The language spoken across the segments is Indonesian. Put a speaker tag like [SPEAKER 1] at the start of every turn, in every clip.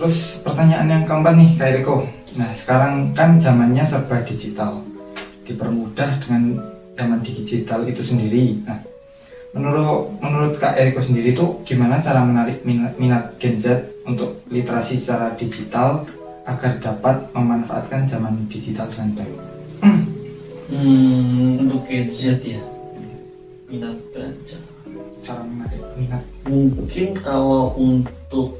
[SPEAKER 1] Terus pertanyaan yang keempat nih Kak Eriko. Nah sekarang kan zamannya serba digital, dipermudah dengan zaman digital itu sendiri. Nah menurut Kak Eriko sendiri tuh gimana cara menarik minat Gen Z untuk literasi secara digital agar dapat memanfaatkan zaman digital dengan baik?
[SPEAKER 2] Untuk Gen Z ya, minat baca.
[SPEAKER 1] Cara menarik minat.
[SPEAKER 2] Mungkin kalau untuk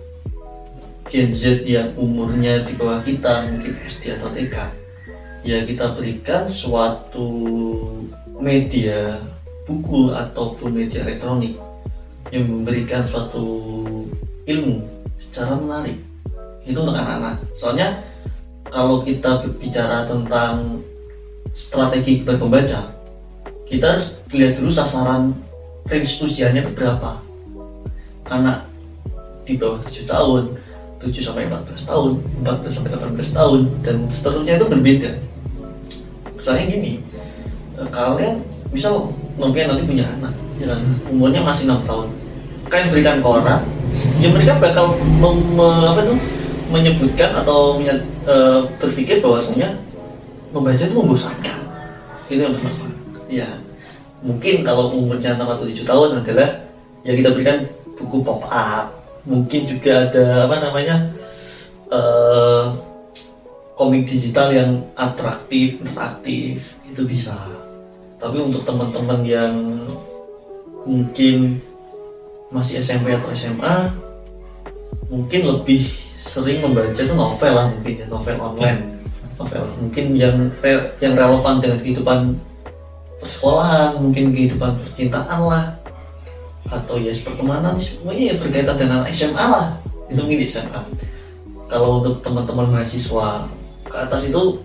[SPEAKER 2] Gen Z yang umurnya di bawah kita, mungkin SD atau TK, ya kita berikan suatu media buku ataupun media elektronik yang memberikan suatu ilmu secara menarik. Itu untuk anak-anak. Soalnya kalau kita berbicara tentang strategi membaca, kita harus lihat dulu sasaran range usianya itu berapa. Anak di bawah 7 tahun, 7 sampai 14 tahun, 14 sampai 18 tahun, dan seterusnya itu berbeda. Misalnya gini, kalian misal nanti punya anak, ya kan, umurnya masih 6 tahun, kalian berikan koran, ya mereka bakal menyebutkan atau berpikir bahwasanya membaca itu membosankan. Itu yang pertama. Ya, mungkin kalau umurnya 6 atau 7 tahun adalah ya kita berikan buku pop up. Mungkin juga ada komik digital yang atraktif, interaktif, itu bisa. Tapi untuk teman-teman yang mungkin masih SMP atau SMA, mungkin lebih sering membaca itu novel lah, mungkin ya, novel online, novel mungkin yang relevan dengan kehidupan persekolahan, mungkin kehidupan percintaan lah, atau ya pertemanan, semuanya ya berkaitan dengan SMA lah, itu mungkin di SMA. Kalau untuk teman-teman mahasiswa ke atas itu,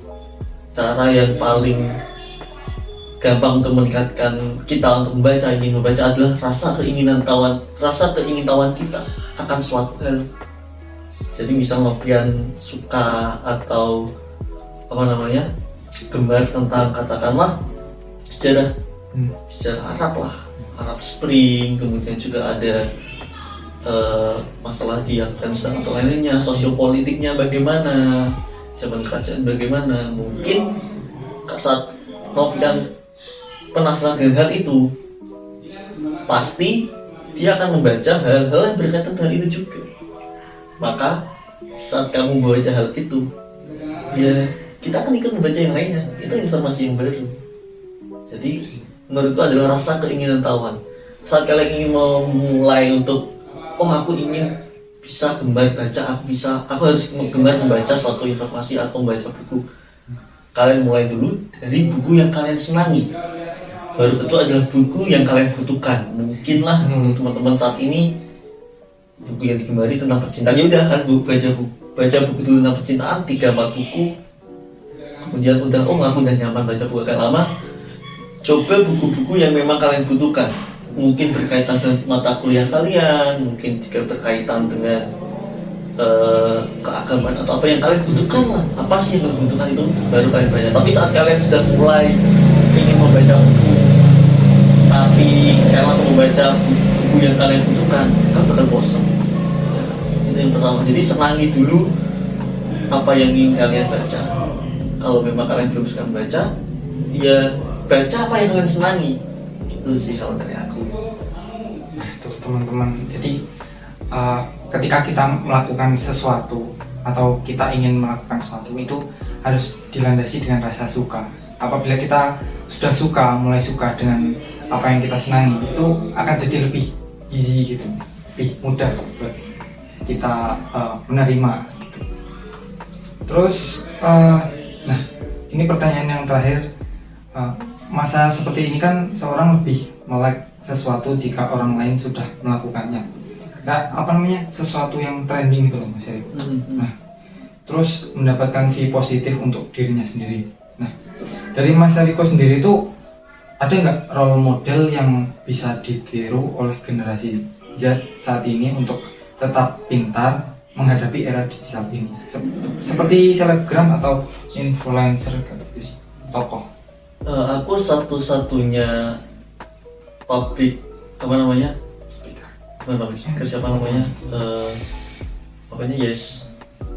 [SPEAKER 2] cara yang paling gampang untuk meningkatkan kita untuk ingin membaca adalah rasa keingintahuan kita akan suatu hal. Jadi misal kalian suka atau gemar tentang katakanlah sejarah Arab lah, Arab Spring, kemudian juga ada masalah di Afghanistan atau lainnya, sosiopolitiknya bagaimana, zaman kerajaan bagaimana. Mungkin saat Novian penasaran dengan hal itu, pasti dia akan membaca hal-hal yang berkaitan dengan itu juga. Maka saat kamu membaca hal itu, ya kita akan ikut membaca yang lainnya. Itu informasi yang baru. Jadi menurutku adalah rasa keinginan tahuan. Saat kalian ingin memulai untuk aku ingin bisa gemar baca, aku harus gemar membaca suatu informasi atau membaca buku, kalian mulai dulu dari buku yang kalian senangi. Baru kedua adalah buku yang kalian butuhkan. Mungkin lah teman-teman saat ini buku yang digemari tentang percintaan, ya udah kan baca buku dulu tentang percintaan 3-4 buku. Kemudian aku udah nyaman baca buku agak lama, coba buku-buku yang memang kalian butuhkan. Mungkin berkaitan dengan mata kuliah kalian, mungkin juga berkaitan dengan keagamaan atau apa yang kalian butuhkan lah. Apa sih yang kalian butuhkan itu baru kalian baca. Tapi saat kalian sudah mulai ingin membaca buku, tapi kalian langsung membaca buku yang kalian butuhkan, kan bakal bosan. Itu yang pertama. Jadi senangi dulu apa yang ingin kalian baca. Kalau memang kalian belum suka membaca, ya baca apa yang kalian senangi. Itu sih kalau dari aku.
[SPEAKER 1] Nah itu teman-teman, jadi ketika kita melakukan sesuatu atau kita ingin melakukan sesuatu itu harus dilandasi dengan rasa suka. Apabila kita sudah mulai suka dengan apa yang kita senangi, itu akan jadi lebih easy gitu, lebih mudah buat kita menerima gitu. Terus nah ini pertanyaan yang terakhir, masa seperti ini kan seorang lebih melek sesuatu jika orang lain sudah melakukannya. Nah, sesuatu yang trending gitu loh Mas Eriko. Nah, terus mendapatkan view positif untuk dirinya sendiri. Nah, dari Mas Eriko sendiri itu ada nggak role model yang bisa ditiru oleh generasi Z saat ini untuk tetap pintar menghadapi era digital ini? Seperti selebgram atau influencer gitu, tokoh.
[SPEAKER 2] Aku satu-satunya public speaker siapa namanya, Yes,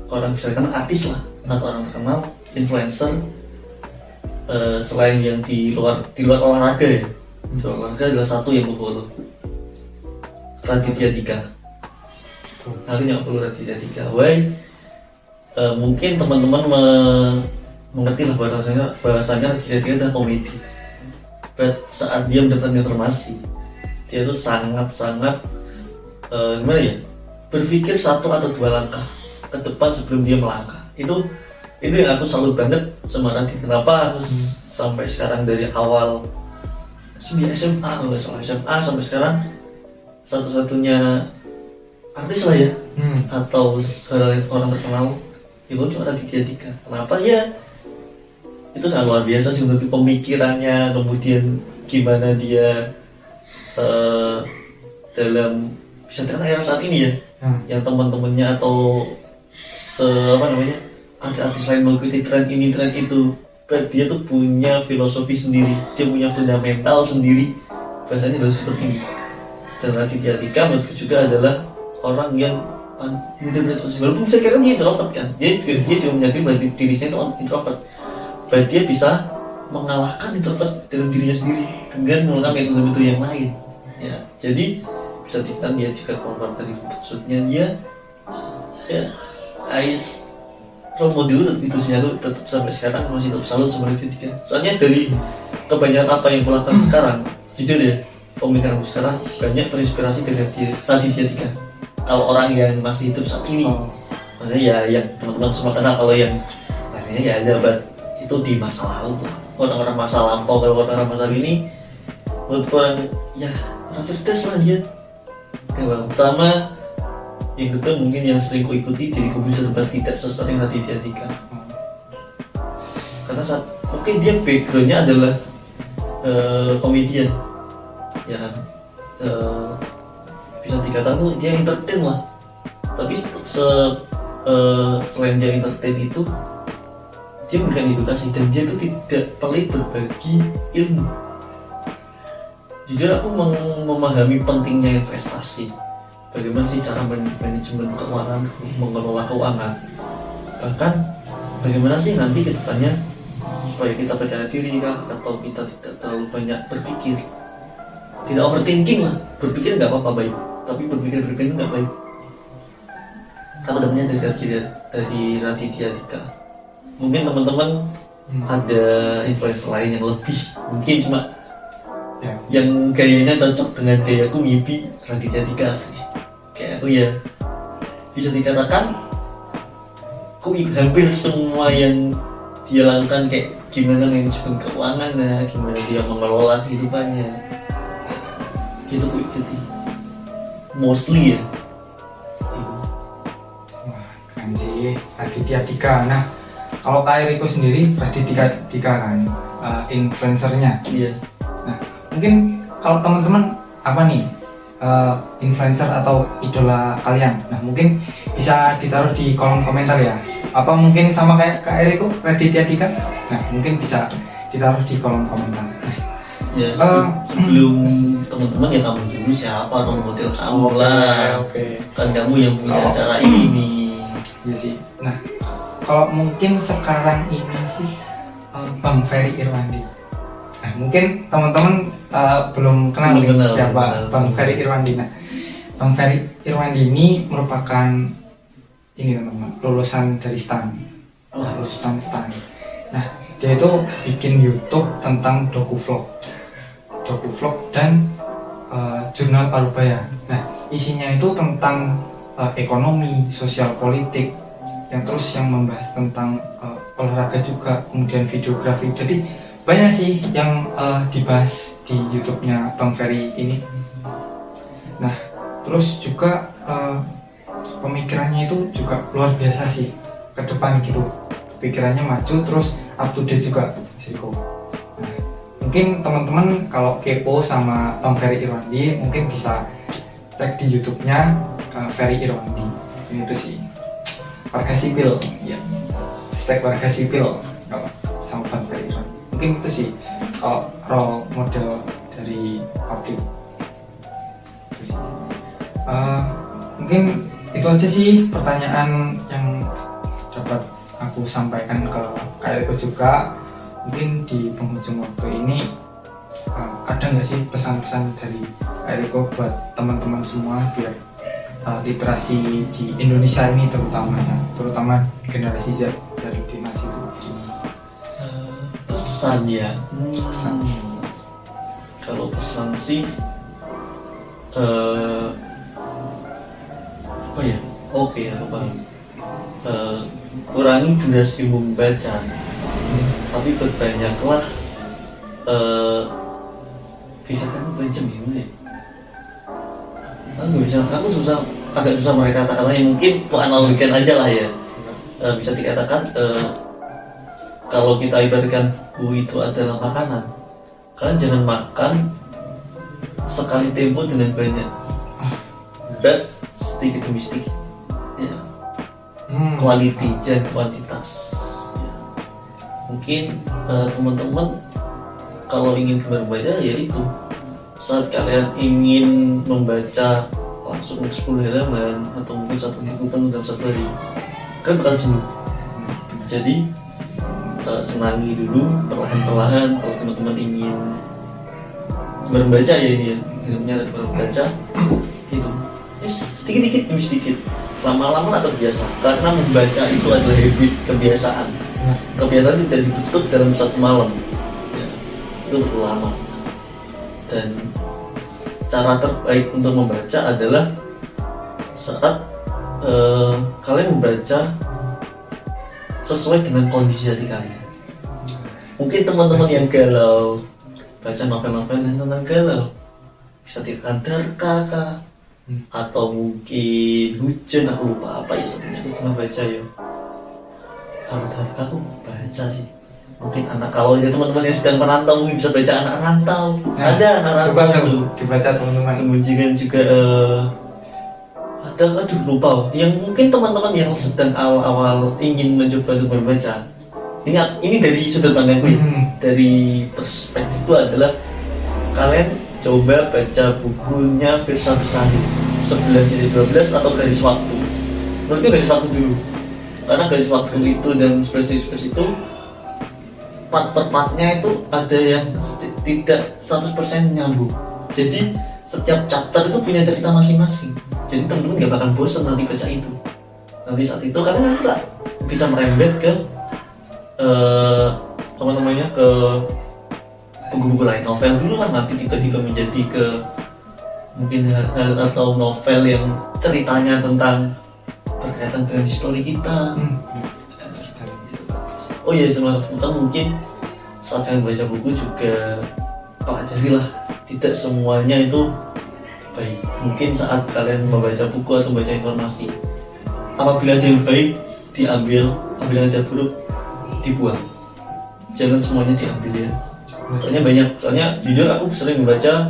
[SPEAKER 2] orang bisa dikatakan artis lah atau orang terkenal, influencer, selain yang di luar olahraga ya. Di luar olahraga adalah satu yang gue follow, Raditya Dika. Aku nggak perlu Raditya Dika. Why? Mungkin teman-teman mengerti lah bahwasanya Raditya Dika adalah komedi. But saat dia mendapatkan informasi, dia tuh sangat gimana ya, berpikir satu atau dua langkah ke depan sebelum dia melangkah. Itu yang aku salut banget sama Raditya. Kenapa aku sampai sekarang dari awal SMA, nggak salah SMA sampai sekarang satu-satunya artis lah ya, atau orang terkenal itu cuma Raditya Dika. Kenapa ya? Itu sangat luar biasa sih untuk pemikirannya, kemudian gimana dia dalam bisa dikatakan era saat ini ya, yang teman-temannya atau artis-artis lain mengikuti tren ini tren itu, dia tuh punya filosofi sendiri, dia punya fundamental sendiri, bahasanya adalah seperti ini. Dan Raditya Dika menurutku juga adalah orang yang mudah beradaptasi, walaupun saya kira dia introvert kan, dia juga menyadari bahwa dirinya itu introvert, bahwa dia bisa mengalahkan introvert dalam dirinya sendiri dengan menggunakan metode-metode yang lain ya. Jadi bisa dikatakan dia juga keluar dari maksudnya dia ya Ais role model itu sih. Aku tetap sampai sekarang masih tetap salut sama Raditya Dika. Soalnya dari kebanyakan apa yang kulakukan sekarang, jujur ya, pemikiranku sekarang banyak terinspirasi dari Raditya Dika. Kalau orang yang masih hidup saat ini, maksudnya ya yang teman-teman semua kenal. Kalau yang lainnya ya ada, itu di masa lalu lah, orang-orang masa lampau. Kalau orang-orang masa ini menurut orang ya orang cerdas lah dia ya bang. Sama yang kedua mungkin yang sering ku ikuti diriku bisa dapat tidak sesering Raditya Dika, karena saat mungkin dia backgroundnya adalah komedian ya kan, bisa dikatakan tuh dia entertain lah. Tapi selain dia entertain itu, dia memberikan edukasi dan dia tuh tidak pelit berbagi ilmu. Jujur aku memahami pentingnya investasi, bagaimana sih cara manajemen keuangan, mengelola keuangan, bahkan bagaimana sih nanti ke depannya supaya kita percaya diri kah, atau kita tidak terlalu banyak berpikir, tidak overthinking lah. Berpikir nggak apa-apa baik, tapi berpikir nggak baik. Aku dapatnya dari Raditya Dika. Mungkin teman-teman ada influencer lain yang lebih, mungkin cuma yang gayanya cocok dengan gayaku, mimpi Raditya Dika sih. Kayak aku ya bisa dikatakan aku hampir semua yang dia lakukan, kayak gimana manajemen keuangannya, gimana dia mengelola kehidupannya, itu aku ikuti mostly ya.
[SPEAKER 1] Wah, keren sih Raditya Dika. Nah, kalau Kak Eriko sendiri, Raditya Dika kan influencernya.
[SPEAKER 2] Iya.
[SPEAKER 1] Nah, mungkin kalau teman-teman apa nih influencer atau idola kalian? Nah, mungkin bisa ditaruh di kolom komentar ya. Apa mungkin sama kayak Kak Eriko, Raditya Dika? Nah, mungkin bisa ditaruh di kolom komentar.
[SPEAKER 2] Ya, sebelum teman-teman ya kamu dulu siapa role model kamu lah.
[SPEAKER 1] Oke.
[SPEAKER 2] Kan kamu yang punya acara ini.
[SPEAKER 1] Iya sih. Nah, kalau mungkin sekarang ini sih Bang Ferry Irwandi. Nah, mungkin teman-teman belum kenal siapa Bang Ferry Irwandi. Nah, Bang Ferry Irwandi ini merupakan ini teman-teman, lulusan dari STAN. Lulusan STAN. Nah, dia itu bikin YouTube tentang dokuvlog dan jurnal Parubaya. Nah, isinya itu tentang ekonomi, sosial, politik, yang membahas tentang olahraga juga, kemudian videografi. Jadi banyak sih yang dibahas di YouTube-nya Bang Ferry ini. Nah, terus juga pemikirannya itu juga luar biasa sih ke depan gitu. Pikirannya maju, terus up to date juga Siko. Nah, mungkin teman-teman kalau kepo sama Bang Ferry Irwandi mungkin bisa cek di YouTube-nya Ferry Irwandi. Ini tuh sih warga sipil ya, hashtag warga sipil kalau sama Bang Ferry Irwandi. Mungkin itu sih kalau role model dari publik itu sih. Mungkin itu aja sih pertanyaan yang dapat aku sampaikan ke Kak Eriko juga, mungkin di penghujung waktu ini ada nggak sih pesan-pesan dari Kak Eriko buat teman-teman semua biar literasi di Indonesia ini terutama generasi Z dari generasi itu gini?
[SPEAKER 2] Pesan ya.
[SPEAKER 1] Pesan.
[SPEAKER 2] Kalau pesan sih apa ya? Oke, aku paham. Kurangi durasi membaca, tapi berbanyaklah bisa kan baca ya. Aku agak susah mengatakannya, mungkin aku analogikan aja lah ya. Bisa dikatakan kalau kita ibaratkan buku itu adalah makanan, kalian jangan makan sekali tempo dengan banyak, dan sedikit demi sedikit ya. Quality dan kuantitas ya. Mungkin teman-teman kalau ingin membaca ya itu, saat kalian ingin membaca langsung 10 halaman atau mungkin satu buku penuh dalam satu hari, kan bakal jenuh. Jadi senangi dulu perlahan-perlahan. Kalau teman-teman ingin membaca ya ini ya, ilmunya membaca gitu, sedikit-sedikit demi sedikit, lama-lama tak terbiasa. Karena membaca itu adalah habit, kebiasaan. Kebiasaan itu tidak dibentuk dalam satu malam ya, itu perlu lama. Dan cara terbaik untuk membaca adalah saat kalian membaca sesuai dengan kondisi hati kalian. Mungkin teman-teman yang galau baca novel-novel yang tentang galau, bisa dikatakan Darka atau mungkin hujan, aku lupa apa ya sebenarnya, aku pernah baca ya. Kalau Darka aku baca sih. Mungkin anak, kalau ya teman-teman yang sedang merantau mungkin bisa baca anak rantau. Ada anak
[SPEAKER 1] coba
[SPEAKER 2] rantau itu
[SPEAKER 1] dibaca teman-teman.
[SPEAKER 2] kemudian juga ada, aduh lupa. Yang mungkin teman-teman yang sedang awal-awal ingin mencoba untuk membaca, ini dari sudut pandangku ya. Dari perspektifku adalah kalian coba baca bukunya Firsa Besari 11-12 atau Garis Waktu. Menurutku Garis Waktu dulu, karena Garis Waktu itu dan spesies itu part per partnya itu ada yang tidak 100% nyambung. Jadi setiap chapter itu punya cerita masing-masing. Jadi teman-teman gak bakal bosan nanti baca itu. Nanti saat itu kalian nanti bisa merembet ke ke buku-buku lain, novel dulu kan, nanti tiba-tiba menjadi ke mungkin hal atau novel yang ceritanya tentang berkaitan dengan histori kita. Oh iya, teman-teman mungkin saat kalian baca buku juga pelajarilah, tidak semuanya itu baik. Mungkin saat kalian membaca buku atau membaca informasi, apabila ada yang baik diambil, apabila ada buruk dibuang. Jangan semuanya diambil ya. Soalnya jujur aku sering membaca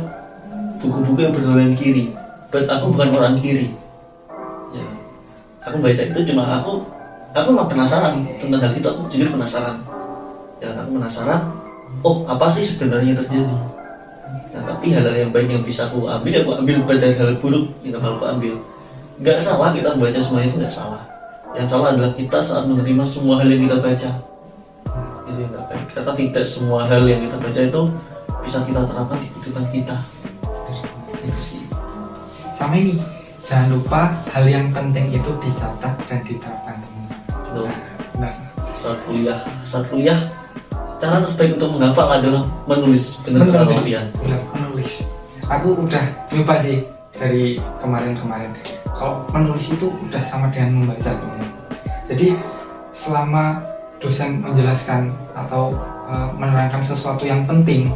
[SPEAKER 2] buku-buku yang berhaluan kiri. Aku bukan orang kiri. Ya, aku baca itu cuma aku memang penasaran tentang hal itu. Aku jujur penasaran. Ya, aku penasaran. Oh, apa sih sebenarnya yang terjadi? Nah, tapi hal-hal yang baik yang bisa aku ambil, aku ambil. Dari hal buruk yang aku ambil. Gak salah kita membaca semuanya, itu gak salah. Yang salah adalah kita saat menerima semua hal yang kita baca. Itu yang gak baik. Karena tidak semua hal yang kita baca itu bisa kita terapkan di kehidupan kita. Itu sih.
[SPEAKER 1] Sama ini, jangan lupa hal yang penting itu dicatat dan diterapkan teman-teman. Benar.
[SPEAKER 2] Saat kuliah, cara terbaik untuk menghafal adalah menulis. Benar-benar
[SPEAKER 1] menulis. Aku udah coba sih dari kemarin. Kalau menulis itu udah sama dengan membaca teman. Jadi selama dosen menjelaskan atau menerangkan sesuatu yang penting,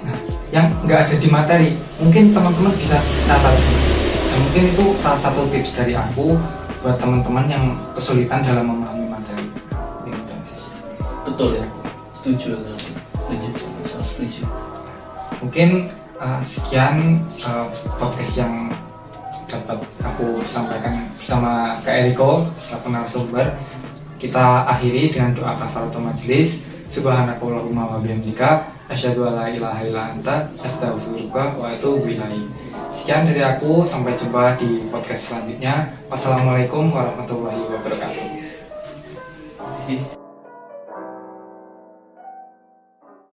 [SPEAKER 1] nah, yang nggak ada di materi, mungkin teman-teman bisa catat. Nah, mungkin itu salah satu tips dari aku buat teman-teman yang kesulitan dalam memahami materi. Itu aja sih.
[SPEAKER 2] Betul ya, setuju.
[SPEAKER 1] Mungkin sekian podcast yang dapat aku sampaikan bersama Kak Eriko selaku narasumber. Kita akhiri dengan doa kafaratul majelis. Subhanakallahumma wa bihamdika asyhadu an la ilaha illa anta astaghfiruka wa atubu ilaik. Sekian dari aku, sampai jumpa di podcast selanjutnya. Wassalamualaikum warahmatullahi wabarakatuh.
[SPEAKER 2] Oke.